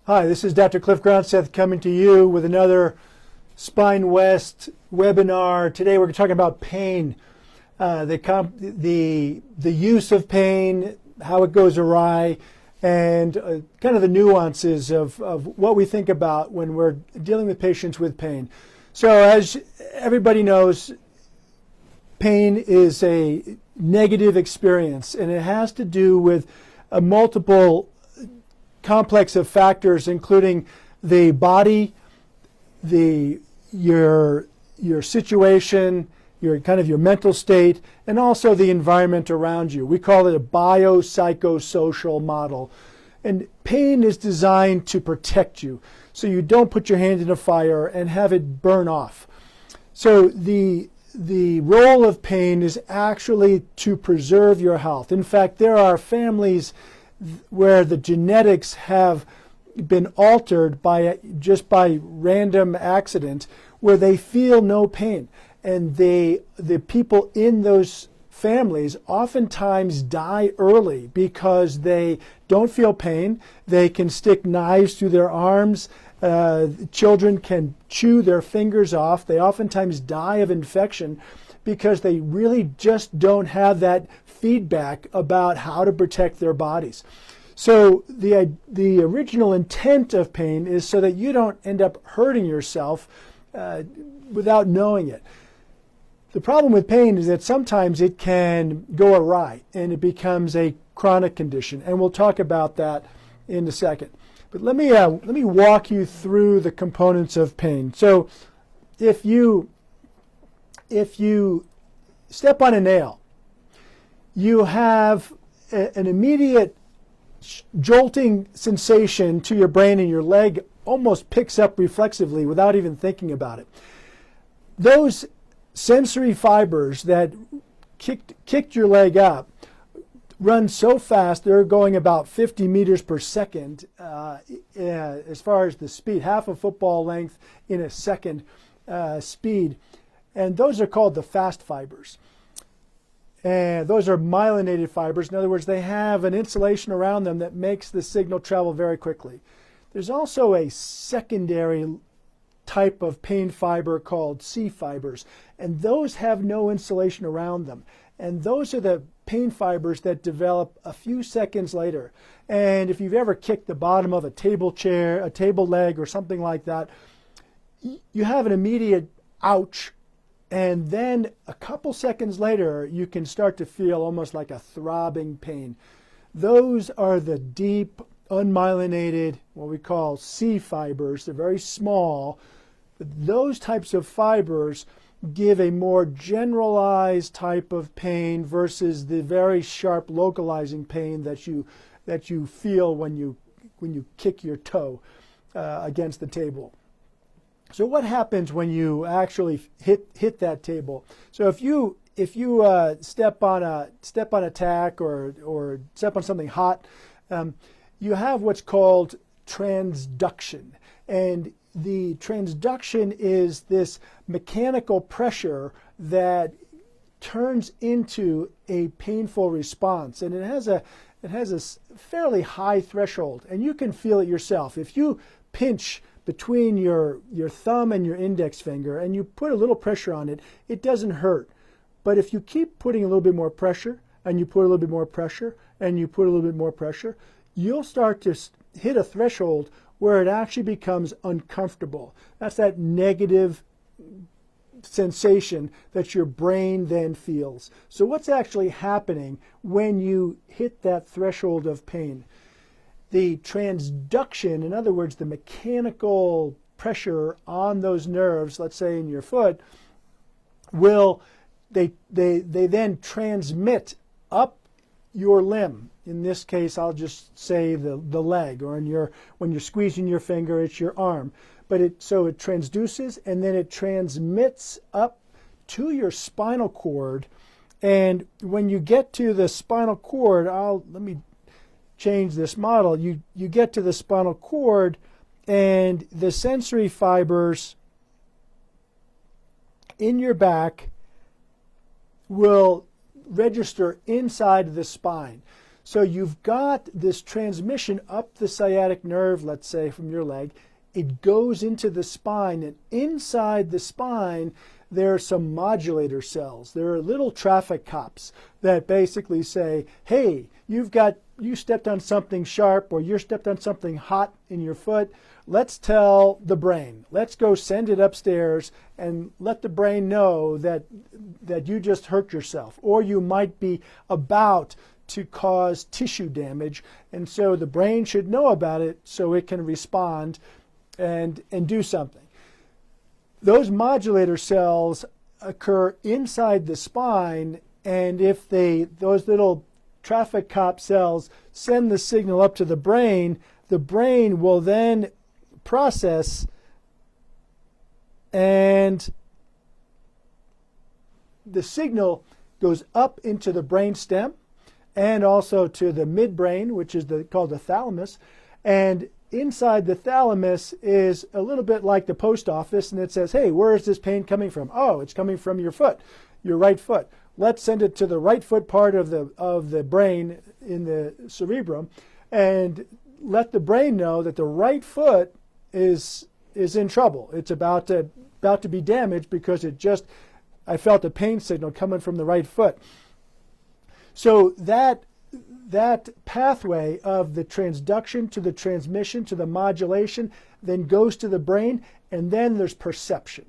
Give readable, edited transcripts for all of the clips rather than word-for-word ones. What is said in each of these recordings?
Hi, this is Dr. Cliff Gronseth coming to you with another Spine West webinar. Today we're talking about pain, the use of pain, how it goes awry, and kind of the nuances of what we think about when we're dealing with patients with pain. So as everybody knows, pain is a negative experience, and it has to do with a multiple complex of factors, including the body, your situation, your mental state, and also the environment around you. We call it a biopsychosocial model. And pain is designed to protect you, so you don't put your hand in a fire and have it burn off. So the role of pain is actually to preserve your health. In fact, there are families where the genetics have been altered by random accident, where they feel no pain, and the people in those families oftentimes die early because they don't feel pain. They can stick knives through their arms. Children can chew their fingers off. They oftentimes die of infection because they really just don't have that feedback about how to protect their bodies. So the original intent of pain is so that you don't end up hurting yourself without knowing it. The problem with pain is that sometimes it can go awry and it becomes a chronic condition, and we'll talk about that in a second. But let me walk you through the components of pain. So if you step on a nail, you have an immediate jolting sensation to your brain, and your leg almost picks up reflexively without even thinking about it. Those sensory fibers that kicked your leg up run so fast, they're going about 50 meters per second as far as the speed, half a football length in a second speed. And those are called the fast fibers. And those are myelinated fibers. In other words, they have an insulation around them that makes the signal travel very quickly. There's also a secondary type of pain fiber called C fibers, and those have no insulation around them. And those are the pain fibers that develop a few seconds later. And if you've ever kicked the bottom of a table chair, a table leg, or something like that, you have an immediate ouch. And then a couple seconds later, you can start to feel almost like a throbbing pain. Those are the deep, unmyelinated, what we call C fibers. They're very small. But those types of fibers give a more generalized type of pain versus the very sharp localizing pain that you feel when you kick your toe against the table. So what happens when you actually hit that table? So if you step on a tack or step on something hot, you have what's called transduction, and the transduction is this mechanical pressure that turns into a painful response, and it has a fairly high threshold, and you can feel it yourself. If you pinch between your thumb and your index finger and you put a little pressure on it, it doesn't hurt. But if you keep putting a little bit more pressure, and you put a little bit more pressure, and you put a little bit more pressure, you'll start to hit a threshold where it actually becomes uncomfortable. That's that negative sensation that your brain then feels. So what's actually happening when you hit that threshold of pain? The transduction, in other words, the mechanical pressure on those nerves, let's say in your foot, they then transmit up your limb. In this case, I'll just say the leg, or when you're squeezing your finger, it's your arm. So it transduces, and then it transmits up to your spinal cord. And when you get to the spinal cord, let me change this model. You get to the spinal cord, and the sensory fibers in your back will register inside the spine. So you've got this transmission up the sciatic nerve, let's say, from your leg. It goes into the spine, and inside the spine, there are some modulator cells. There are little traffic cops that basically say, hey, you stepped on something sharp, or you stepped on something hot in your foot. Let's tell the brain. Let's go send it upstairs and let the brain know that you just hurt yourself, or you might be about to cause tissue damage. And so the brain should know about it so it can respond and do something. Those modulator cells occur inside the spine, and if those little traffic cop cells send the signal up to the brain will then process, and the signal goes up into the brain stem and also to the midbrain, which is called the thalamus. And inside the thalamus is a little bit like the post office, and it says, hey, where is this pain coming from? Oh, it's coming from your foot, your right foot. Let's send it to the right foot part of the brain in the cerebrum, and let the brain know that the right foot is in trouble. It's about to be damaged because I felt a pain signal coming from the right foot. So that pathway of the transduction to the transmission to the modulation then goes to the brain, and then there's perception.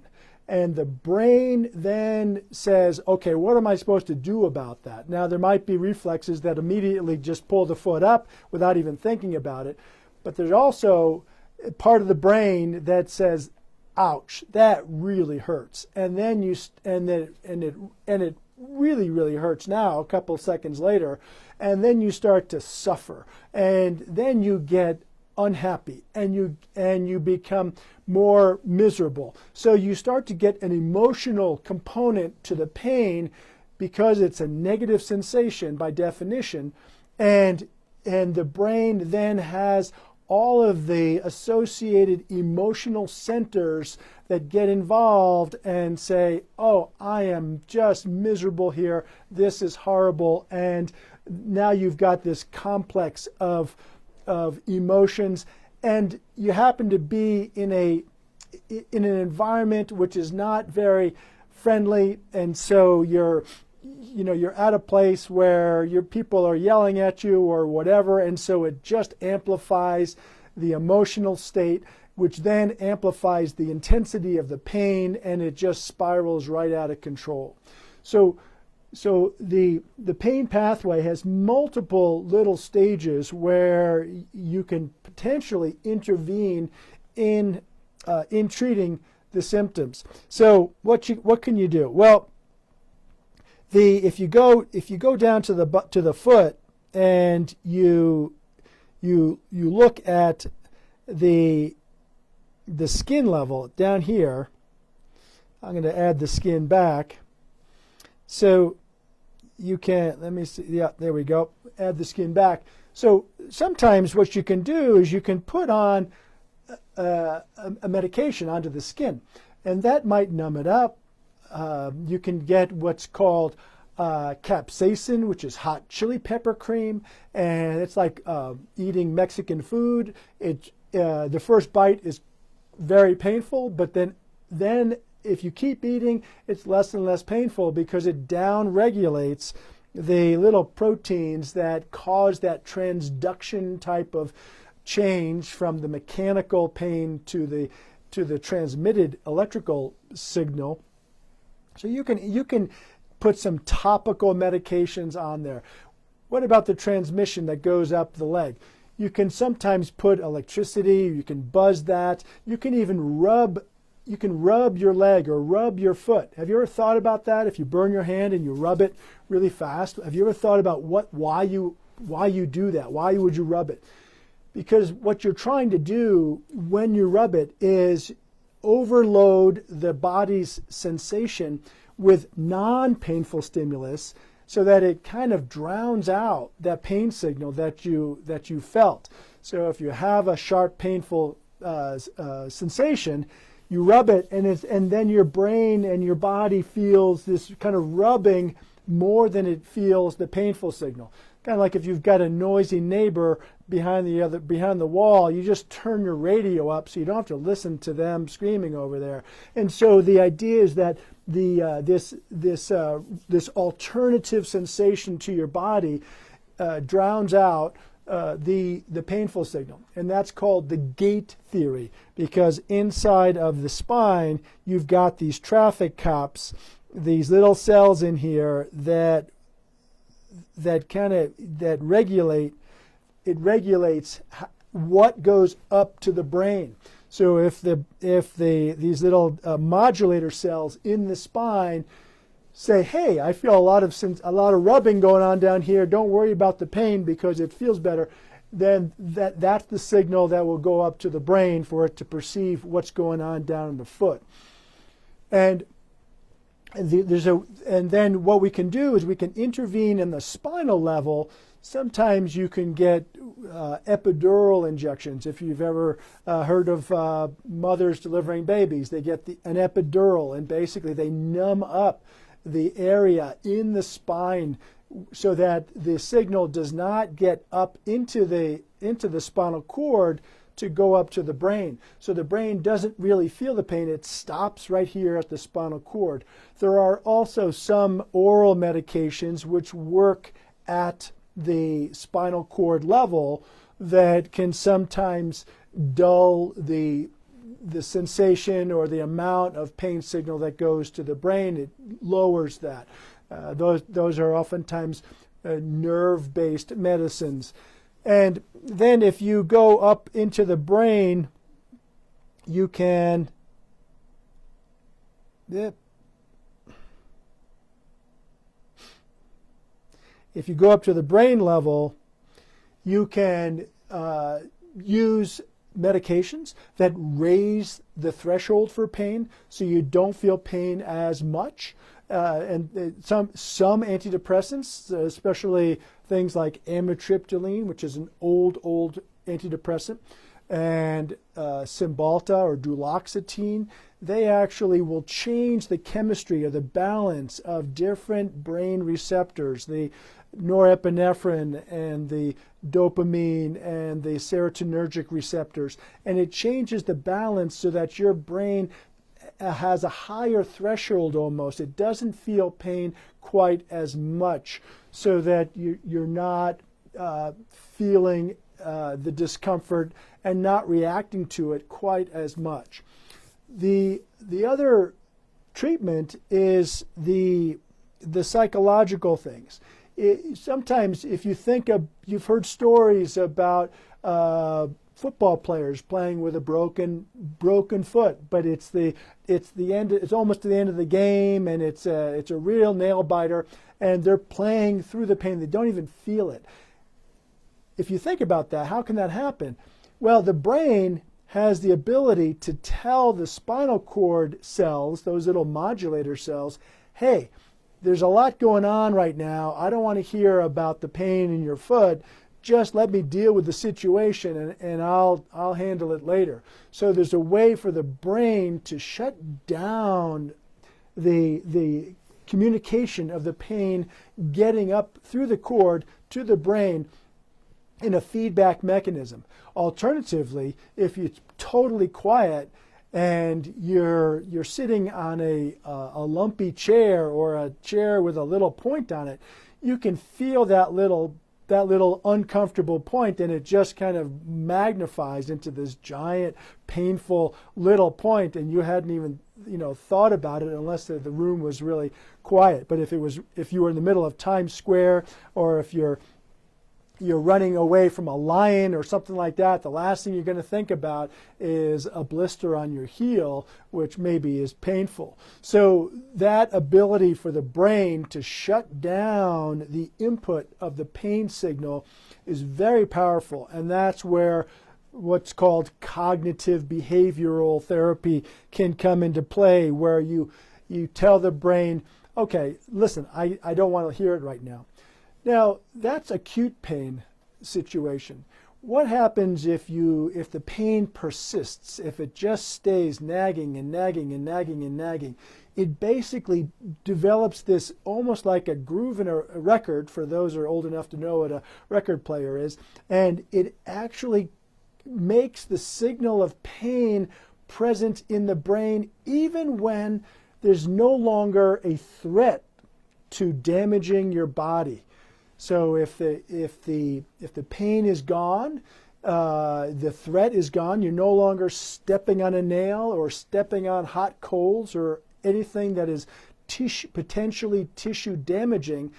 And the brain then says, okay, what am I supposed to do about that? Now, there might be reflexes that immediately just pull the foot up without even thinking about it. But there's also a part of the brain that says, ouch, that really hurts. And then it really, really hurts now, a couple seconds later. And then you start to suffer. And then you get unhappy, and you become more miserable. So you start to get an emotional component to the pain because it's a negative sensation by definition, and the brain then has all of the associated emotional centers that get involved and say, oh, I am just miserable here, this is horrible. And now you've got this complex of emotions, and you happen to be in an environment which is not very friendly, and so you're at a place where your people are yelling at you or whatever, and so it just amplifies the emotional state, which then amplifies the intensity of the pain, and it just spirals right out of control. So the pain pathway has multiple little stages where you can potentially intervene in treating the symptoms. So what can you do? Well, if you go down to the foot and you look at the skin level down here, I'm going to add the skin back. So you can, let me see, yeah, there we go, add the skin back. So sometimes what you can do is you can put on a medication onto the skin, and that might numb it up. You can get what's called capsaicin, which is hot chili pepper cream, and it's like eating Mexican food. The first bite is very painful, but then if you keep eating, it's less and less painful because it down-regulates the little proteins that cause that transduction type of change from the mechanical pain to the transmitted electrical signal. So you can put some topical medications on there. What about the transmission that goes up the leg? You can sometimes put electricity, you can buzz that, you can even rub your leg or rub your foot. Have you ever thought about that? If you burn your hand and you rub it really fast, have you ever thought about why you do that? Why would you rub it? Because what you're trying to do when you rub it is overload the body's sensation with non-painful stimulus so that it kind of drowns out that pain signal that you felt. So if you have a sharp, painful sensation, you rub it, and then your brain and your body feels this kind of rubbing more than it feels the painful signal. kind of like if you've got a noisy neighbor behind the wall, you just turn your radio up so you don't have to listen to them screaming over there. And so the idea is that this alternative sensation to your body drowns out the painful signal, and that's called the gate theory, because inside of the spine you've got these traffic cops, these little cells in here that regulates what goes up to the brain. So if these little modulator cells in the spine say, hey, I feel a lot of rubbing going on down here, don't worry about the pain because it feels better, then that's the signal that will go up to the brain for it to perceive what's going on down in the foot. And then what we can do is we can intervene in the spinal level. Sometimes you can get epidural injections. If you've ever heard of mothers delivering babies, they get an epidural, and basically they numb up the area in the spine so that the signal does not get up into the spinal cord to go up to the brain. So the brain doesn't really feel the pain. It stops right here at the spinal cord. There are also some oral medications which work at the spinal cord level that can sometimes dull the sensation or the amount of pain signal that goes to the brain. It lowers that. Those are oftentimes nerve-based medicines. And then if you go up into the brain, you can if you go up to the brain level, you can use medications that raise the threshold for pain so you don't feel pain as much. And some antidepressants, especially things like amitriptyline, which is an old antidepressant, and Cymbalta or duloxetine, they actually will change the chemistry or the balance of different brain receptors, the norepinephrine and the dopamine and the serotonergic receptors, and it changes the balance so that your brain has a higher threshold almost. It doesn't feel pain quite as much, so that you're not feeling the discomfort and not reacting to it quite as much. The other treatment is the psychological things. Sometimes if you think of, you've heard stories about football players playing with a broken foot, but it's the end. It's almost to the end of the game, and it's a real nail biter, and they're playing through the pain. They don't even feel it. If you think about that, how can that happen? Well, the brain has the ability to tell the spinal cord cells, those little modulator cells, hey, there's a lot going on right now. I don't want to hear about the pain in your foot. Just let me deal with the situation, and I'll handle it later. So there's a way for the brain to shut down the communication of the pain getting up through the cord to the brain in a feedback mechanism. Alternatively, if it's totally quiet and you're sitting on a lumpy chair or a chair with a little point on it, you can feel that little uncomfortable point, and it just kind of magnifies into this giant, painful little point, and you hadn't even thought about it unless the room was really quiet. But if you were in the middle of Times Square, or if you're running away from a lion or something like that, the last thing you're going to think about is a blister on your heel, which maybe is painful. So that ability for the brain to shut down the input of the pain signal is very powerful, and that's where what's called cognitive behavioral therapy can come into play, where you tell the brain, okay, listen, I don't want to hear it right now. Now, that's acute pain situation. what happens if the pain persists, if it just stays nagging and nagging and nagging and nagging? It basically develops this almost like a groove in a record, for those who are old enough to know what a record player is, and it actually makes the signal of pain present in the brain even when there's no longer a threat to damaging your body. So if the pain is gone, the threat is gone, you're no longer stepping on a nail or stepping on hot coals or anything that is potentially tissue damaging,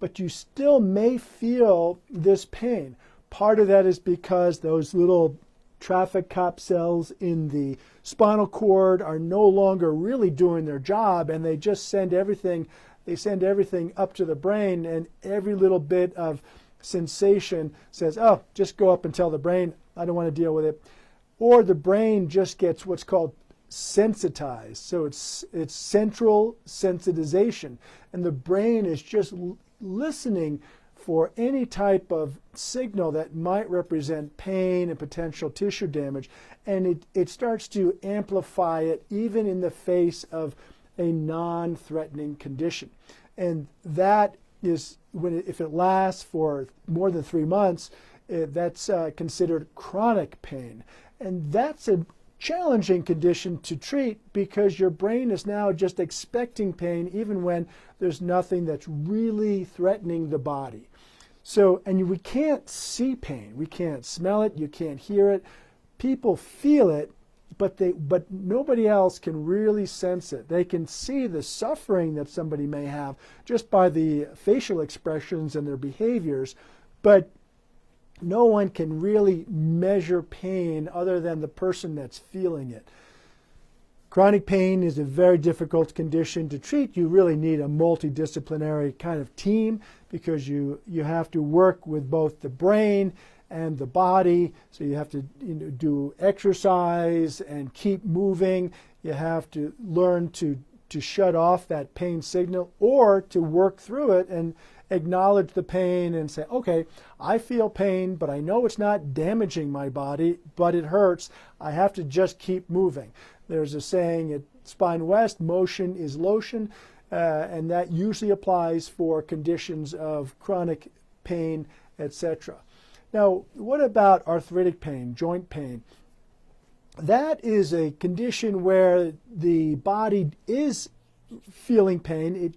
but you still may feel this pain. Part of that is because those little traffic cop cells in the spinal cord are no longer really doing their job, and they just send everything up to the brain, and every little bit of sensation says, oh, just go up and tell the brain, I don't want to deal with it. Or the brain just gets what's called sensitized. So it's central sensitization, and the brain is just listening for any type of signal that might represent pain and potential tissue damage, and it starts to amplify it even in the face of a non-threatening condition. And that is if it lasts for more than 3 months, that's considered chronic pain. And that's a challenging condition to treat because your brain is now just expecting pain even when there's nothing that's really threatening the body. So, and we can't see pain. We can't smell it. You can't hear it. People feel it, but nobody else can really sense it. They can see the suffering that somebody may have just by the facial expressions and their behaviors, but no one can really measure pain other than the person that's feeling it. Chronic pain is a very difficult condition to treat. You really need a multidisciplinary kind of team because you have to work with both the brain and the body. So you have to do exercise and keep moving. You have to learn to shut off that pain signal or to work through it and acknowledge the pain and say, okay, I feel pain, but I know it's not damaging my body, but it hurts. I have to just keep moving. There's a saying at Spine West, motion is lotion, and that usually applies for conditions of chronic pain, etc. Now, what about arthritic pain, joint pain? That is a condition where the body is feeling pain.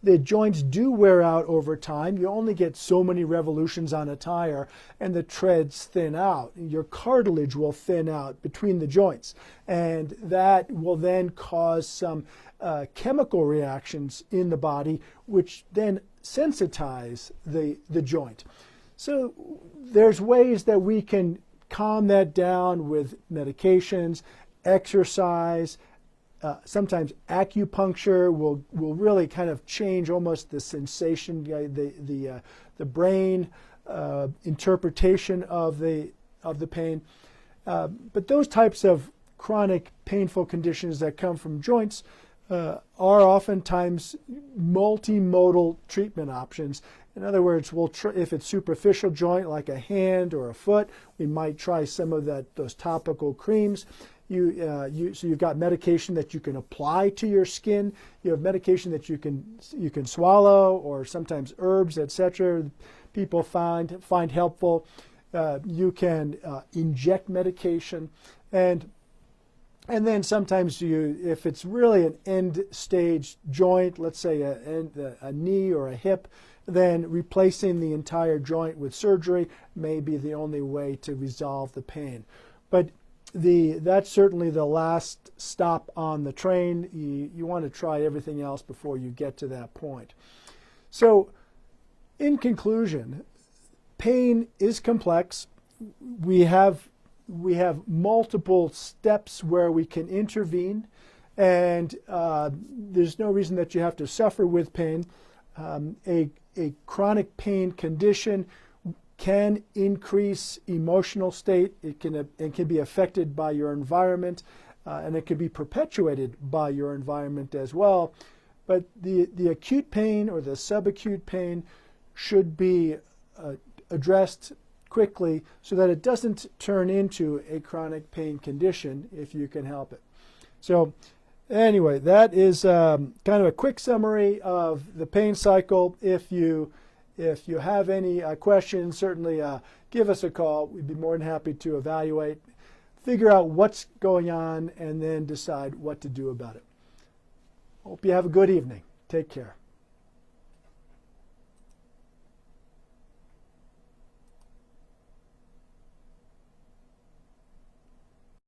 The joints do wear out over time. You only get so many revolutions on a tire, and the treads thin out. Your cartilage will thin out between the joints, and that will then cause some chemical reactions in the body, which then sensitize the joint. So there's ways that we can calm that down with medications, exercise. Sometimes acupuncture will really kind of change almost the sensation, the brain interpretation of the pain. But those types of chronic painful conditions that come from joints are oftentimes multimodal treatment options. In other words, if it's superficial joint like a hand or a foot, we might try some of those topical creams. So you've got medication that you can apply to your skin. You have medication that you can swallow, or sometimes herbs, etc. People find helpful. You can inject medication, and then sometimes if it's really an end stage joint, let's say a knee or a hip, then replacing the entire joint with surgery may be the only way to resolve the pain. But that's certainly the last stop on the train. You want to try everything else before you get to that point. So, in conclusion, pain is complex. We have multiple steps where we can intervene, and there's no reason that you have to suffer with pain. A chronic pain condition can increase emotional state. It can be affected by your environment, and it can be perpetuated by your environment as well. But the acute pain or the subacute pain should be addressed quickly so that it doesn't turn into a chronic pain condition if you can help it. So anyway, that is kind of a quick summary of the pain cycle. If you have any questions, certainly give us a call. We'd be more than happy to evaluate, figure out what's going on, and then decide what to do about it. Hope you have a good evening. Take care.